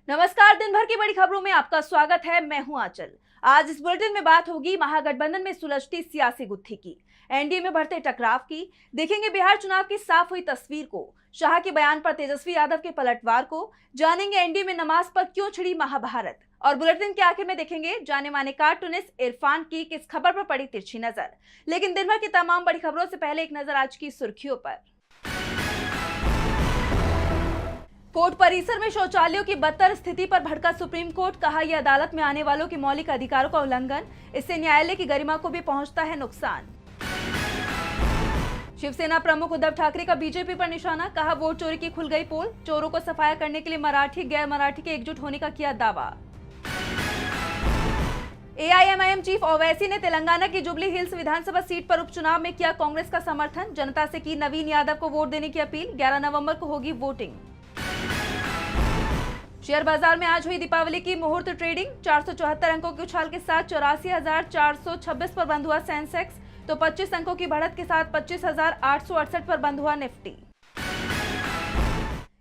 नमस्कार, दिन भर की बड़ी खबरों में आपका स्वागत है। मैं हूं आंचल। आज इस बुलेटिन में बात होगी महागठबंधन में सुलझती सियासी गुत्थी की, एनडीए में बढ़ते टकराव की, देखेंगे बिहार चुनाव की साफ हुई तस्वीर को, शाह के बयान पर तेजस्वी यादव के पलटवार को, जानेंगे एनडीए में नमाज पर क्यों छिड़ी महाभारत, और बुलेटिन के आखिर में देखेंगे जाने माने कार्टूनिस्ट इरफान की किस खबर पर पड़ी तिरछी नजर। लेकिन दिन भर की तमाम बड़ी खबरों से पहले एक नजर आज की सुर्खियों पर। कोर्ट परिसर में शौचालयों की बदतर स्थिति पर भड़का सुप्रीम कोर्ट, कहा यह अदालत में आने वालों के मौलिक अधिकारों का उल्लंघन, इससे न्यायालय की गरिमा को भी पहुंचता है नुकसान। शिवसेना प्रमुख उद्धव ठाकरे का बीजेपी पर निशाना, कहा वोट चोरी की खुल गई पोल, चोरों को सफाया करने के लिए मराठी गैर मराठी के एकजुट होने का किया दावा। एआईएमआईएम चीफ ओवैसी ने तेलंगाना की जुबली हिल्स विधानसभा सीट पर उपचुनाव में किया कांग्रेस का समर्थन, जनता से की नवीन यादव को वोट देने की अपील, 11 नवंबर को होगी वोटिंग। शेयर बाजार में आज हुई दीपावली की मुहूर्त ट्रेडिंग, 474 अंकों के उछाल के साथ 84,426 पर बंद हुआ सेंसेक्स, तो 25 अंकों की बढ़त के साथ 25,868 पर बंद हुआ निफ्टी।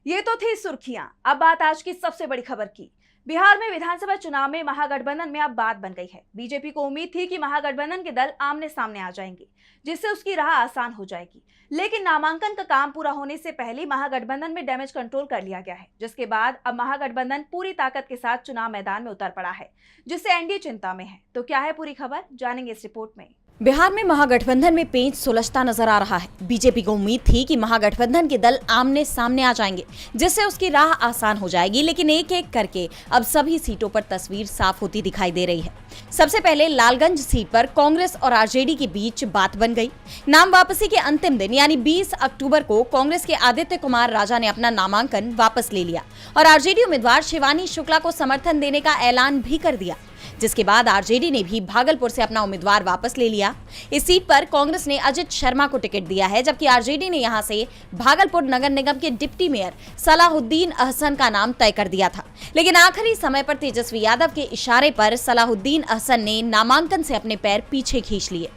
ये तो थी सुर्खियां। अब बात आज की सबसे बड़ी खबर की। बिहार में विधानसभा चुनाव में महागठबंधन में अब बात बन गई है। बीजेपी को उम्मीद थी कि महागठबंधन के दल आमने सामने आ जाएंगे, जिससे उसकी राह आसान हो जाएगी। लेकिन नामांकन का काम पूरा होने से पहले महागठबंधन में डैमेज कंट्रोल कर लिया गया है, जिसके बाद अब महागठबंधन पूरी ताकत के साथ चुनाव मैदान में उतर पड़ा है, जिससे एनडीए चिंता में है। तो क्या है पूरी खबर, जानेंगे इस रिपोर्ट में। बिहार में महागठबंधन में पेंच सुलझता नजर आ रहा है। बीजेपी को उम्मीद थी कि महागठबंधन के दल आमने सामने आ जाएंगे, जिससे उसकी राह आसान हो जाएगी। लेकिन एक एक करके अब सभी सीटों पर तस्वीर साफ होती दिखाई दे रही है। सबसे पहले लालगंज सीट पर कांग्रेस और आरजेडी के बीच बात बन गई। नाम वापसी के अंतिम दिन यानी 20 अक्टूबर को कांग्रेस के आदित्य कुमार राजा ने अपना नामांकन वापस ले लिया और आरजेडी उम्मीदवार शिवानी शुक्ला को समर्थन देने का ऐलान भी कर दिया, जिसके बाद आरजेडी ने भी भागलपुर से अपना उम्मीदवार वापस ले लिया। इस सीट पर कांग्रेस ने अजित शर्मा को टिकट दिया है, जबकि आरजेडी ने यहां से भागलपुर नगर निगम के डिप्टी मेयर सलाहुद्दीन अहसन का नाम तय कर दिया था। लेकिन आखिरी समय पर तेजस्वी यादव के इशारे पर सलाहुद्दीन अहसन ने नामांकन से अपने पैर पीछे खींच लिए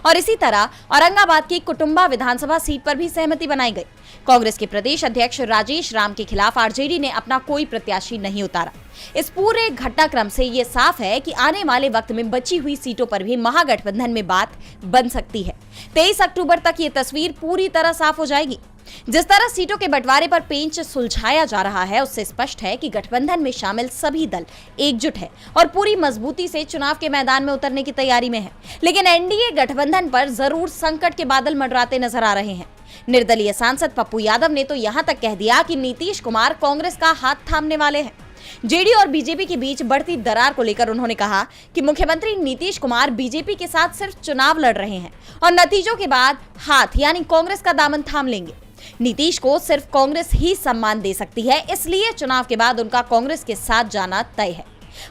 और इसी तरह औरंगाबाद की कुटुंबा विधानसभा सीट पर भी सहमति बनाई गई। कांग्रेस के प्रदेश अध्यक्ष राजेश राम के खिलाफ आरजेडी ने अपना कोई प्रत्याशी नहीं उतारा। इस पूरे घटनाक्रम से ये साफ है कि आने वाले वक्त में बची हुई सीटों पर भी महागठबंधन में बात बन सकती है। 23 अक्टूबर तक ये तस्वीर पूरी तरह साफ हो जाएगी। जिस तरह सीटों के बंटवारे पर पेंच सुलझाया जा रहा है, उससे स्पष्ट है कि गठबंधन में शामिल सभी दल एकजुट है और पूरी मजबूती से चुनाव के मैदान में उतरने की तैयारी में है। लेकिन एनडीए गठबंधन पर जरूर संकट के बादल मंडराते नजर आ रहे हैं। निर्दलीय सांसद पप्पू यादव ने तो यहां तक कह दिया कि नीतीश कुमार कांग्रेस का हाथ थामने वाले हैं। जेडीयू और बीजेपी के बीच बढ़ती दरार को लेकर उन्होंने कहा कि मुख्यमंत्री नीतीश कुमार बीजेपी के साथ सिर्फ चुनाव लड़ रहे हैं और नतीजों के बाद हाथ यानी कांग्रेस का दामन थाम लेंगे। नीतीश को सिर्फ कांग्रेस ही सम्मान दे सकती है, इसलिए चुनाव के बाद उनका कांग्रेस के साथ जाना तय है।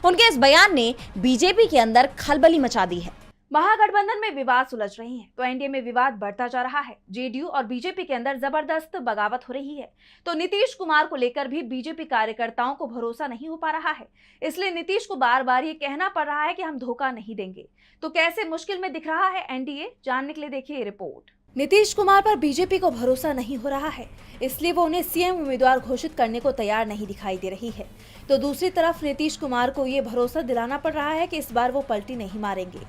उनके इस बयान ने बीजेपी के अंदर खलबली मचा दी है। महागठबंधन में विवाद सुलझ रही है तो एनडीए में विवाद बढ़ता जा रहा है। जेडीयू और बीजेपी के अंदर जबरदस्त बगावत हो रही है, तो नीतीश कुमार को लेकर भी बीजेपी कार्यकर्ताओं को भरोसा नहीं हो पा रहा है। इसलिए नीतीश को बार बार ये कहना पड़ रहा है कि हम धोखा नहीं देंगे। तो कैसे मुश्किल में दिख रहा है एनडीए, जानने के लिए देखिए ये रिपोर्ट। नीतीश कुमार पर बीजेपी को भरोसा नहीं हो रहा है, इसलिए वो उन्हें सीएम उम्मीदवार घोषित करने को तैयार नहीं दिखाई दे रही है। तो दूसरी तरफ नीतीश कुमार को ये भरोसा दिलाना पड़ रहा है कि इस बार वो पलटी नहीं मारेंगे।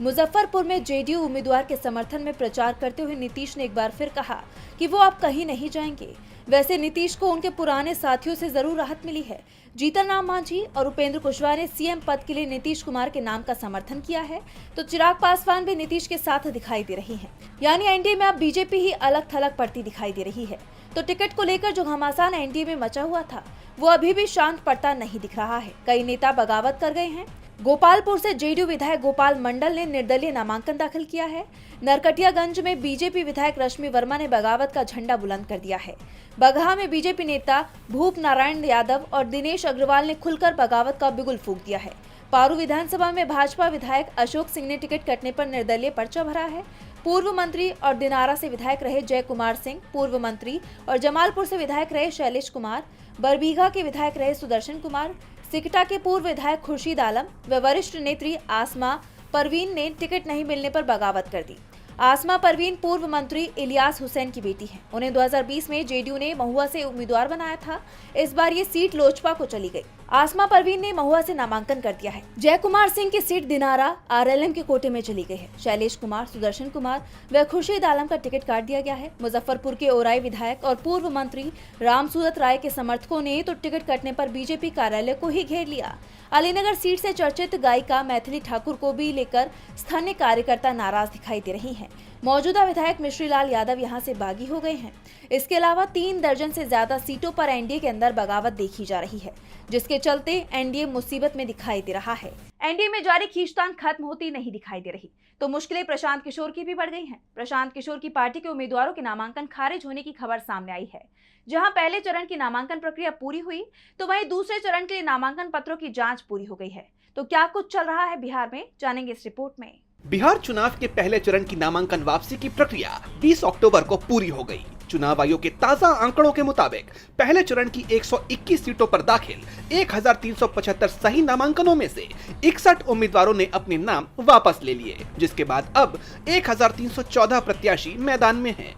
मुजफ्फरपुर में जेडीयू उम्मीदवार के समर्थन में प्रचार करते हुए नीतीश ने एक बार फिर कहा कि वो अब कहीं नहीं जाएंगे। वैसे नीतीश को उनके पुराने साथियों से जरूर राहत मिली है। जीतन राम मांझी और उपेंद्र कुशवाहा ने सीएम पद के लिए नीतीश कुमार के नाम का समर्थन किया है, तो चिराग पासवान भी नीतीश के साथ दिखाई दे रही हैं। यानी एनडीए में अब बीजेपी ही अलग थलग पड़ती दिखाई दे रही है। तो टिकट को लेकर जो घमासान एनडीए में मचा हुआ था, वो अभी भी शांत पड़ता नहीं दिख रहा है। कई नेता बगावत कर गए हैं। गोपालपुर से जेडीयू विधायक गोपाल मंडल ने निर्दलीय नामांकन दाखिल किया है। नरकटियागंज में बीजेपी विधायक रश्मि वर्मा ने बगावत का झंडा बुलंद कर दिया है। बगहा में बीजेपी नेता भूप नारायण यादव और दिनेश अग्रवाल ने खुलकर बगावत का बिगुल फूंक दिया है। पारू विधानसभा में भाजपा विधायक अशोक सिंह ने टिकट कटने पर निर्दलीय पर्चा भरा है। पूर्व मंत्री और दिनारा से विधायक रहे जय कुमार सिंह, पूर्व मंत्री और जमालपुर से विधायक रहे शैलेश कुमार, बरबीघा के विधायक रहे सुदर्शन कुमार, सिकटा के पूर्व विधायक खुर्शीद आलम व वरिष्ठ नेत्री आसमा परवीन ने टिकट नहीं मिलने पर बगावत कर दी। आसमा परवीन पूर्व मंत्री इलियास हुसैन की बेटी हैं। उन्हें 2020 में जेडीयू ने महुआ से उम्मीदवार बनाया था। इस बार ये सीट लोजपा को चली गई। आसमा परवीन ने महुआ से नामांकन कर दिया है। जय कुमार सिंह की सीट दिनारा आरएलएम के कोटे में चली गई है। शैलेश कुमार, सुदर्शन कुमार व खुर्शीद आलम का टिकट काट दिया गया है। मुजफ्फरपुर के ओराई विधायक और पूर्व मंत्री रामसूरत राय के समर्थकों ने तो टिकट कटने पर बीजेपी कार्यालय को ही घेर लिया। अलीनगर सीट से चर्चित गायिका मैथिली ठाकुर को भी लेकर स्थानीय कार्यकर्ता नाराज दिखाई दे रही हैं। मौजूदा विधायक मिश्री लाल यादव यहां से बागी हो गए हैं। इसके अलावा 3 दर्जन से ज्यादा सीटों पर एनडीए के अंदर बगावत देखी जा रही है, जिसके चलते एनडीए मुसीबत में दिखाई दे रहा है। एनडीए में जारी खींचतान खत्म होती नहीं दिखाई दे रही, तो मुश्किलें प्रशांत किशोर की भी बढ़ गई हैं। प्रशांत किशोर की पार्टी के उम्मीदवारों के नामांकन खारिज होने की खबर सामने आई है। जहां पहले चरण की नामांकन प्रक्रिया पूरी हुई, तो वहीं दूसरे चरण के लिए नामांकन पत्रों की जांच पूरी हो गई है। तो क्या कुछ चल रहा है बिहार में, जानेंगे इस रिपोर्ट में। बिहार चुनाव के पहले चरण की नामांकन वापसी की प्रक्रिया 20 अक्टूबर को पूरी हो गई। चुनाव आयोग के ताजा आंकड़ों के मुताबिक पहले चरण की 121 सीटों पर दाखिल 1375 सही नामांकनों में से 61 उम्मीदवारों ने अपने नाम वापस ले लिए, जिसके बाद अब 1314 प्रत्याशी मैदान में हैं।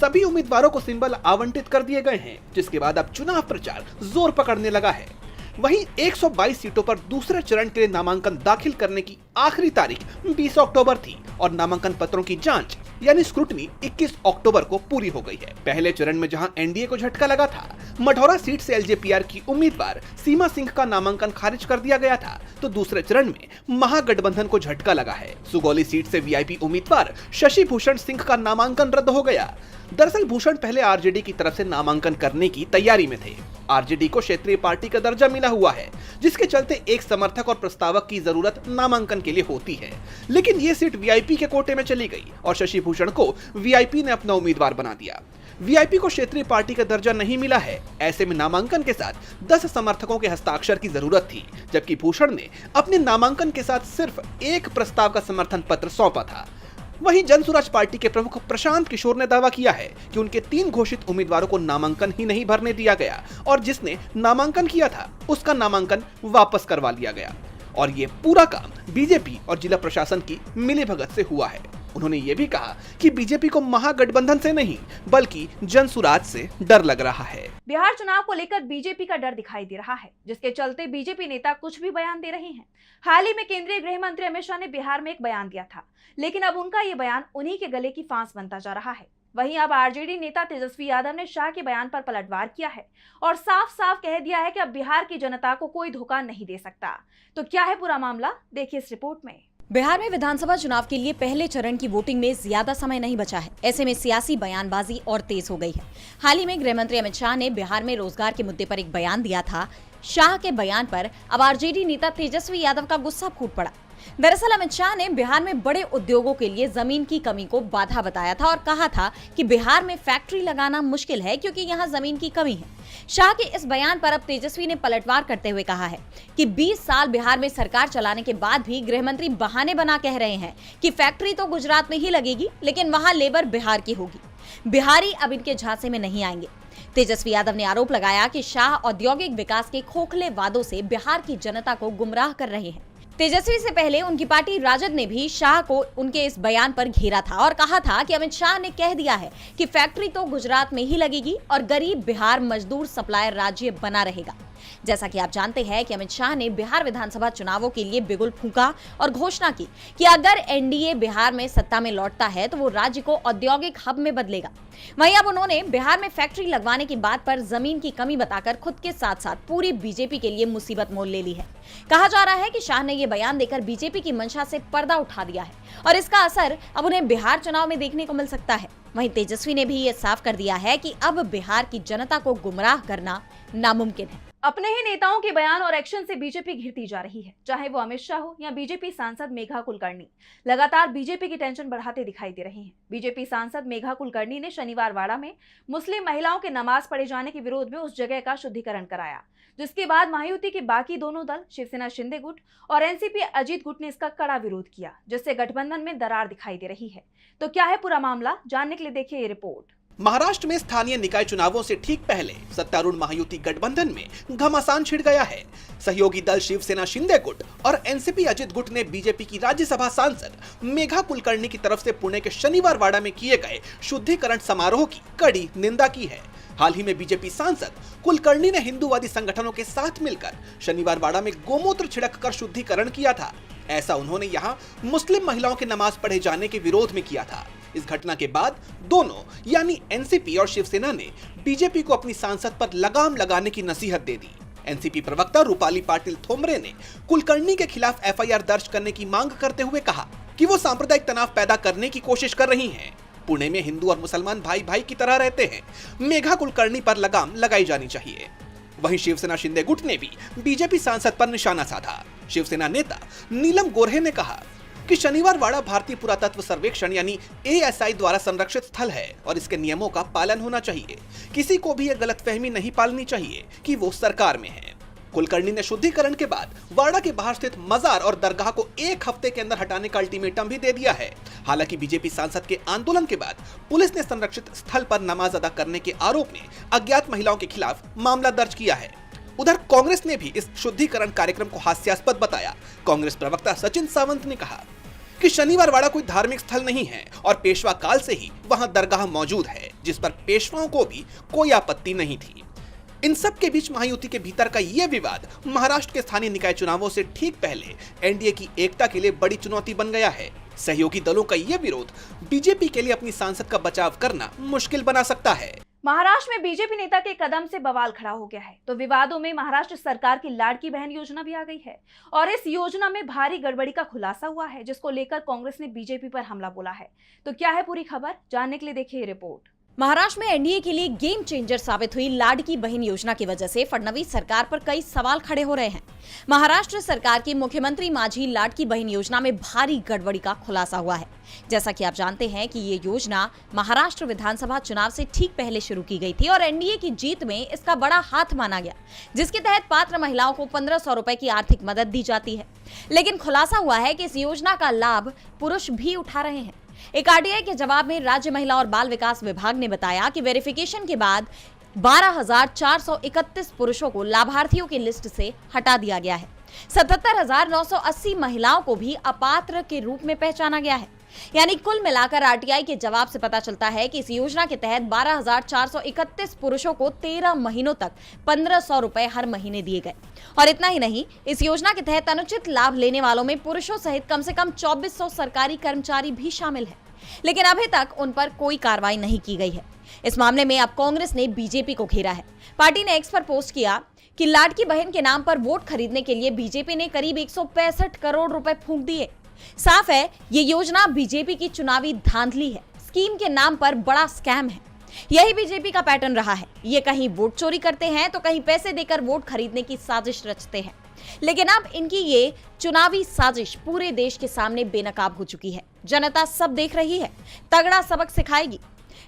सभी उम्मीदवारों को सिंबल आवंटित कर दिए गए हैं, जिसके बाद अब चुनाव प्रचार जोर पकड़ने लगा है। वहीं 122 सीटों पर दूसरे चरण के लिए नामांकन दाखिल करने की आखिरी तारीख 20 अक्टूबर थी और नामांकन पत्रों की जांच यानी स्क्रूटनी 21 अक्टूबर को पूरी हो गई है। पहले चरण में जहां एनडीए को झटका लगा था, मढ़ौरा सीट से एलजेपीआर की उम्मीदवार सीमा सिंह का नामांकन खारिज कर दिया गया था, तो दूसरे चरण में महागठबंधन को झटका लगा है। सुगौली सीट से वीआईपी उम्मीदवार शशि भूषण सिंह का नामांकन रद्द हो गया। दरअसल भूषण पहले आरजेडी की तरफ से नामांकन करने की तैयारी में थे। आरजेडी को क्षेत्रीय पार्टी का दर्जा मिला हुआ है, जिसके चलते एक समर्थक और प्रस्तावक की जरूरत नामांकन के लिए होती है। लेकिन ये सीट वीआईपी के कोटे में चली गई और शशि भूषण को वीआईपी ने अपना उम्मीदवार बना दिया। वीआईपी को क्षेत्रीय पार्टी का दर्जा नहीं मिला है। ऐसे में नामांकन के साथ 10 समर्थकों के हस्ताक्षर की जरूरत थी, जबकि भूषण ने अपने नामांकन के साथ सिर्फ एक प्रस्ताव का समर्थन पत्र सौंपा था। वहीं जनसुराज पार्टी के प्रमुख प्रशांत किशोर ने दावा किया है कि उनके 3 घोषित उम्मीदवारों को नामांकन ही नहीं भरने दिया गया और जिसने नामांकन किया था उसका नामांकन वापस करवा लिया गया और ये पूरा काम बीजेपी और जिला प्रशासन की मिलीभगत से हुआ है। उन्होंने ये भी कहा कि बीजेपी को महागठबंधन से नहीं बल्कि जनसुराज से डर लग रहा है। बिहार चुनाव को लेकर बीजेपी का डर दिखाई दे रहा है, जिसके चलते बीजेपी नेता कुछ भी बयान दे रहे हैं। हाल ही में केंद्रीय गृह मंत्री अमित शाह ने बिहार में एक बयान दिया था, लेकिन अब उनका ये बयान उन्हीं के गले की फांस बनता जा रहा है। वहीं अब आरजेडी नेता तेजस्वी यादव ने शाह के बयान पर पलटवार किया है और साफ साफ कह दिया है कि अब बिहार की जनता को कोई धोखा नहीं दे सकता। तो क्या है पूरा मामला, देखिए इस रिपोर्ट में। बिहार में विधानसभा चुनाव के लिए पहले चरण की वोटिंग में ज्यादा समय नहीं बचा है। ऐसे में सियासी बयानबाजी और तेज हो गई है। हाल ही में गृह मंत्री अमित शाह ने बिहार में रोजगार के मुद्दे पर एक बयान दिया था। शाह के बयान पर अब आरजेडी नेता तेजस्वी यादव का गुस्सा फूट पड़ा। दरअसल अमित शाह ने बिहार में बड़े उद्योगों के लिए जमीन की कमी को बाधा बताया था और कहा था कि बिहार में फैक्ट्री लगाना मुश्किल है क्योंकि यहाँ जमीन की कमी है। शाह के इस बयान पर अब तेजस्वी ने पलटवार करते हुए कहा है कि 20 साल बिहार में सरकार चलाने के बाद भी गृह मंत्री बहाने बना कह रहे हैं कि फैक्ट्री तो गुजरात में ही लगेगी, लेकिन वहां लेबर बिहार की होगी। बिहारी अब इनके झांसे में नहीं आएंगे। तेजस्वी यादव ने आरोप लगाया कि शाह औद्योगिक विकास के खोखले वादों से बिहार की जनता को गुमराह कर रहे हैं। तेजस्वी से पहले उनकी पार्टी राजद ने भी शाह को उनके इस बयान पर घेरा था और कहा था कि अमित शाह ने कह दिया है कि फैक्ट्री तो गुजरात में ही लगेगी और गरीब बिहार मजदूर सप्लायर राज्य बना रहेगा। जैसा कि आप जानते हैं कि अमित शाह ने बिहार विधानसभा चुनावों के लिए बिगुल फूंका और घोषणा की कि अगर एनडीए बिहार में सत्ता में लौटता है तो वो राज्य को औद्योगिक हब में बदलेगा। वहीं अब उन्होंने बिहार में फैक्ट्री लगवाने की बात पर जमीन की कमी बताकर खुद के साथ साथ पूरी बीजेपी के लिए मुसीबत मोल ले ली है। कहा जा रहा है कि शाह ने ये बयान देकर बीजेपी की मंशा से पर्दा उठा दिया है और इसका असर अब उन्हें बिहार चुनाव में देखने को मिल सकता है। वहीं तेजस्वी ने भी ये साफ कर दिया है कि अब बिहार की जनता को गुमराह करना नामुमकिन है। अपने ही नेताओं के बयान और एक्शन से बीजेपी घिरती जा रही है, चाहे वो अमित शाह हो या बीजेपी सांसद मेघा कुलकर्णी लगातार बीजेपी की टेंशन बढ़ाते दिखाई दे रहे हैं। बीजेपी सांसद मेघा कुलकर्णी ने शनिवार वाड़ा में मुस्लिम महिलाओं के नमाज पढ़े जाने के विरोध में उस जगह का शुद्धिकरण कराया, जिसके बाद महायुति के बाकी दोनों दल शिवसेना शिंदे गुट और एनसीपी अजीत गुट ने इसका कड़ा विरोध किया, जिससे गठबंधन में दरार दिखाई दे रही है। तो क्या है पूरा मामला, जानने के लिए देखिए ये रिपोर्ट। महाराष्ट्र में स्थानीय निकाय चुनावों से ठीक पहले सत्तारूढ़ महायुति गठबंधन में घमासान छिड़ गया है। सहयोगी दल शिवसेना शिंदे गुट और एनसीपी अजित गुट ने बीजेपी की राज्यसभा सांसद मेघा कुलकर्णी की तरफ से पुणे के शनिवार वाड़ा में किए गए शुद्धिकरण समारोह की कड़ी निंदा की है। हाल ही में बीजेपी सांसद कुलकर्णी ने हिंदूवादी संगठनों के साथ मिलकर शनिवार वाड़ा में गोमूत्र छिड़क कर शुद्धिकरण किया था। ऐसा उन्होंने यहां मुस्लिम महिलाओं के नमाज पढ़े जाने के विरोध में किया था। इस घटना के बाद दोनों यानी एनसीपी और शिवसेना ने बीजेपी को अपनी सांसद पर लगाम लगाने की नसीहत दे दी। एनसीपी प्रवक्ता रूपाली पाटिल थोमरे ने कुलकर्णी के खिलाफ एफआईआर दर्ज करने की मांग करते हुए कहा कि वो सांप्रदायिक तनाव पैदा करने की कोशिश कर रही हैं। पुणे में हिंदू और मुसलमान भाई भाई की तरह रहते हैं। मेघा कुलकर्णी पर लगाम लगाई जानी चाहिए। वहीं शिवसेना शिंदे गुट ने भी बीजेपी सांसद पर निशाना साधा। शिवसेना नेता नीलम गोरहे ने कहा कि शनिवार वाड़ा भारतीय पुरातत्व सर्वेक्षण यानी ASI द्वारा संरक्षित स्थल है और इसके नियमों का पालन होना चाहिए। किसी को भी यह गलतफहमी नहीं पालनी चाहिए कि वो सरकार में है। कुलकर्णी ने शुद्धिकरण के बाद वाड़ा के बाहर स्थित मजार और दरगाह को 1 हफ्ते के अंदर हटाने का अल्टीमेटम भी दे दिया है। हालांकि बीजेपी सांसद के आंदोलन के बाद पुलिस ने संरक्षित स्थल पर नमाज अदा करने के आरोप में अज्ञात महिलाओं के खिलाफ मामला दर्ज किया है। उधर कांग्रेस ने भी इस शुद्धिकरण कार्यक्रम को हास्यास्पद बताया। कांग्रेस प्रवक्ता सचिन सावंत ने कहा कि शनिवार वाड़ा कोई धार्मिक स्थल नहीं है और पेशवा काल से ही वहां दरगाह मौजूद है, जिस पर पेशवाओं को भी कोई आपत्ति नहीं थी। इन सब के बीच महायुति के भीतर का यह विवाद महाराष्ट्र के स्थानीय निकाय चुनावों से ठीक पहले एनडीए की एकता के लिए बड़ी चुनौती बन गया है। सहयोगी दलों का यह विरोध बीजेपी के लिए अपनी सांसद का बचाव करना मुश्किल बना सकता है। महाराष्ट्र में बीजेपी नेता के कदम से बवाल खड़ा हो गया है तो विवादों में महाराष्ट्र सरकार की लाड़की बहन योजना भी आ गई है और इस योजना में भारी गड़बड़ी का खुलासा हुआ है, जिसको लेकर कांग्रेस ने बीजेपी पर हमला बोला है। तो क्या है पूरी खबर, जानने के लिए देखिए रिपोर्ट। महाराष्ट्र में एनडीए के लिए गेम चेंजर साबित हुई लाडकी बहन योजना की वजह से फडणवीस सरकार पर कई सवाल खड़े हो रहे हैं। महाराष्ट्र सरकार की मुख्यमंत्री माझी लाडकी बहन योजना में भारी गड़बड़ी का खुलासा हुआ है। जैसा कि आप जानते हैं कि ये योजना महाराष्ट्र विधानसभा चुनाव से ठीक पहले शुरू की गई थी और एनडीए की जीत में इसका बड़ा हाथ माना गया, जिसके तहत पात्र महिलाओं को 1500 रुपए की आर्थिक मदद दी जाती है। लेकिन खुलासा हुआ है कि इस योजना का लाभ पुरुष भी उठा रहे हैं। एक आरटीआई के जवाब में राज्य महिला और बाल विकास विभाग ने बताया कि वेरिफिकेशन के बाद 12,431 पुरुषों को लाभार्थियों की लिस्ट से हटा दिया गया है। 77,980 महिलाओं को भी अपात्र के रूप में पहचाना गया है। यानी कुल मिलाकर आरटीआई के जवाब से पता चलता है कि इस योजना के तहत 12,431 पुरुषों को 13 महीनों तक 1500 रुपए हर महीने दिए गए। और इतना ही नहीं, इस योजना के तहत अनुचित लाभ लेने वालों में पुरुषों सहित कम से कम 2400 सरकारी कर्मचारी भी शामिल है, लेकिन अभी तक उन पर कोई कार्रवाई नहीं की गई है। इस मामले में अब कांग्रेस ने बीजेपी को घेरा है। पार्टी ने एक्स पर पोस्ट किया कि लाडकी बहन के नाम पर वोट खरीदने के लिए बीजेपी ने करीब 165 करोड़ रुपए फूंक दिए। साफ है, ये योजना बीजेपी की चुनावी धांधली है। स्कीम के नाम पर बड़ा स्कैम है। यही बीजेपी का पैटर्न रहा है। ये कहीं वोट चोरी करते हैं तो कहीं पैसे देकर वोट खरीदने की साजिश रचते हैं। लेकिन अब इनकी ये चुनावी साजिश पूरे देश के सामने बेनकाब हो चुकी है। जनता सब देख रही है, तगड़ा सबक सिखाएगी।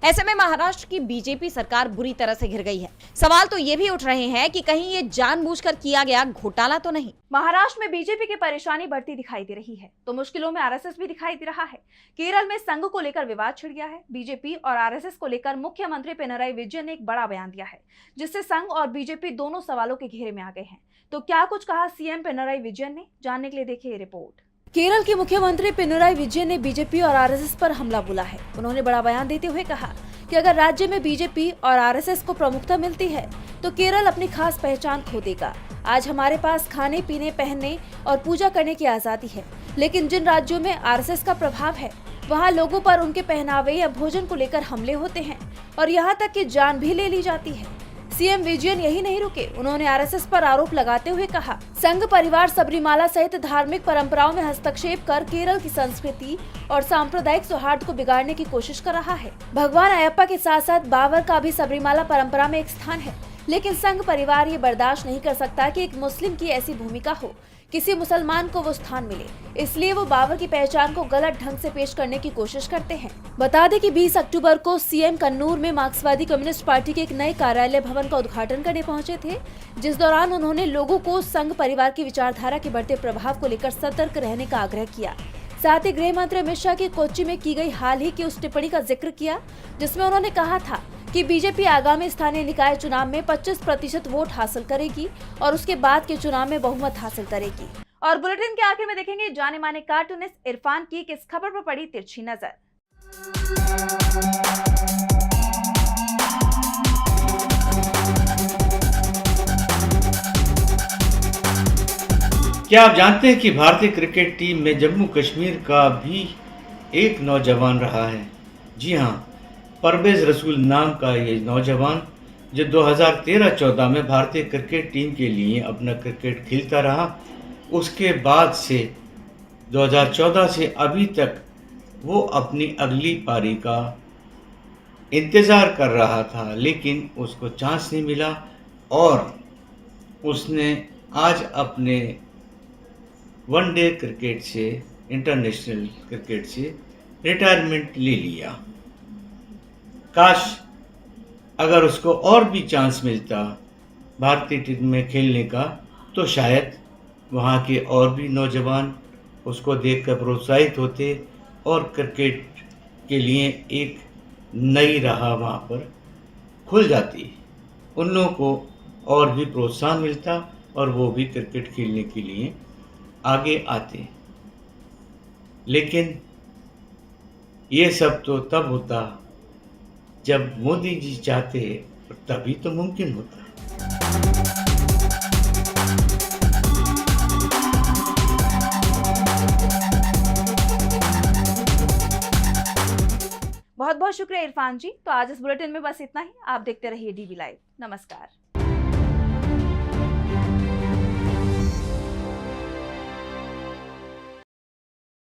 ऐसे में महाराष्ट्र की बीजेपी सरकार बुरी तरह से घिर गई है। सवाल तो ये भी उठ रहे हैं कि कहीं ये जानबूझकर किया गया घोटाला तो नहीं। महाराष्ट्र में बीजेपी की परेशानी बढ़ती दिखाई दे रही है तो मुश्किलों में आरएसएस भी दिखाई दे रहा है। केरल में संघ को लेकर विवाद छिड़ गया है। बीजेपी और आरएसएस को लेकर मुख्यमंत्री पिनराई विजयन ने एक बड़ा बयान दिया है, जिससे संघ और बीजेपी दोनों सवालों के घेरे में आ गए हैं। तो क्या कुछ कहा सीएम पिनराई विजयन ने, जानने के लिए देखिए रिपोर्ट। केरल के मुख्यमंत्री पिनराई विजयन ने बीजेपी और आरएसएस पर हमला बोला है। उन्होंने बड़ा बयान देते हुए कहा कि अगर राज्य में बीजेपी और आरएसएस को प्रमुखता मिलती है तो केरल अपनी खास पहचान खो देगा। आज हमारे पास खाने पीने, पहनने और पूजा करने की आजादी है, लेकिन जिन राज्यों में आरएसएस का प्रभाव है वहाँ लोगों पर उनके पहनावे या भोजन को लेकर हमले होते हैं और यहाँ तक कि जान भी ले ली जाती है। सीएम विजयन यही नहीं रुके, उन्होंने आरएसएस पर आरोप लगाते हुए कहा, संघ परिवार सबरीमाला सहित धार्मिक परंपराओं में हस्तक्षेप कर केरल की संस्कृति और सांप्रदायिक सौहार्द को बिगाड़ने की कोशिश कर रहा है। भगवान अयप्पा के साथ साथ बाबर का भी सबरीमाला परंपरा में एक स्थान है, लेकिन संघ परिवार ये बर्दाश्त नहीं कर सकता कि एक मुस्लिम की ऐसी भूमिका हो, किसी मुसलमान को वो स्थान मिले, इसलिए वो बाबर की पहचान को गलत ढंग से पेश करने की कोशिश करते हैं। बता दें कि 20 अक्टूबर को सीएम कन्नूर में मार्क्सवादी कम्युनिस्ट पार्टी के एक नए कार्यालय भवन का उद्घाटन करने पहुंचे थे, जिस दौरान उन्होंने लोगों को संघ परिवार की विचारधारा के बढ़ते प्रभाव को लेकर सतर्क रहने का आग्रह किया। साथ ही गृह मंत्री अमित शाह की कोच्चि में की गई हाल ही की उस टिप्पणी का जिक्र किया, जिसमें उन्होंने कहा था कि बीजेपी आगामी स्थानीय निकाय चुनाव में 25% वोट हासिल करेगी और उसके बाद के चुनाव में बहुमत हासिल करेगी। और बुलेटिन के आखिर में देखेंगे जाने माने कार्टूनिस्ट इरफान की किस खबर पर पड़ी तिरछी नजर। क्या आप जानते हैं कि भारतीय क्रिकेट टीम में जम्मू कश्मीर का भी एक नौजवान रहा है? जी हाँ, परवेज रसूल नाम का ये नौजवान जो 2013-14 में भारतीय क्रिकेट टीम के लिए अपना क्रिकेट खेलता रहा, उसके बाद से 2014 से अभी तक वो अपनी अगली पारी का इंतज़ार कर रहा था, लेकिन उसको चांस नहीं मिला और उसने आज अपने वनडे क्रिकेट से, इंटरनेशनल क्रिकेट से रिटायरमेंट ले लिया। काश अगर उसको और भी चांस मिलता भारतीय टीम में खेलने का, तो शायद वहाँ के और भी नौजवान उसको देखकर प्रोत्साहित होते और क्रिकेट के लिए एक नई राह वहाँ पर खुल जाती। उन लोगों को और भी प्रोत्साहन मिलता और वो भी क्रिकेट खेलने के लिए आगे आते। लेकिन ये सब तो तब होता जब मोदी जी चाहते, तभी तो मुमकिन होता। बहुत बहुत शुक्रिया इरफान जी। तो आज इस बुलेटिन में बस इतना ही। आप देखते रहिए डीवी लाइव। नमस्कार।